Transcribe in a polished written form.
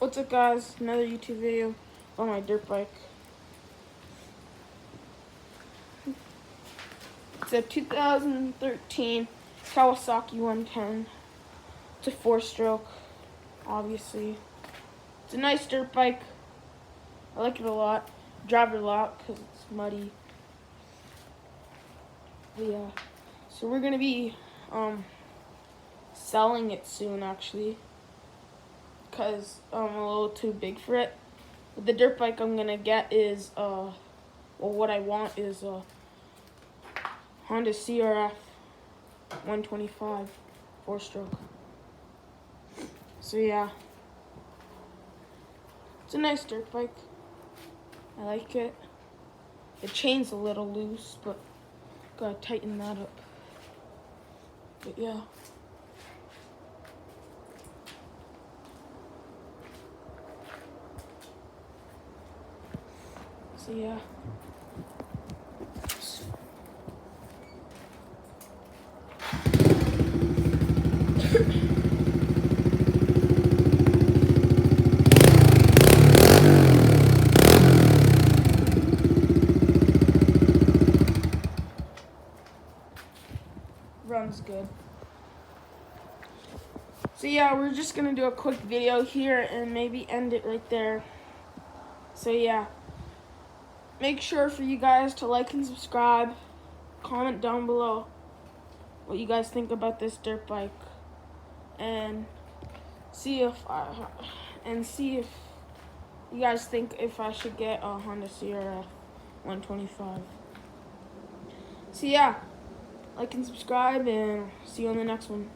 What's up, guys? Another YouTube video on my dirt bike. It's a 2013 Kawasaki 110. It's a 4-stroke, obviously. It's a nice dirt bike. I like it a lot. Drive it a lot because it's muddy. But yeah, so we're gonna be selling it soon, actually, because I'm a little too big for it. But the dirt bike I'm gonna get is well, what I want is a Honda CRF 125 4-stroke. So yeah, it's a nice dirt bike. I like it. The chain's a little loose, but gotta tighten that up. But yeah. So yeah. Runs good. So yeah, we're just gonna do a quick video here and maybe end it right there. So yeah, make sure for you guys to like and subscribe. Comment down below what you guys think about this dirt bike, and see if you guys think if I should get a Honda CRF 125. So yeah, like and subscribe, and see you on the next one.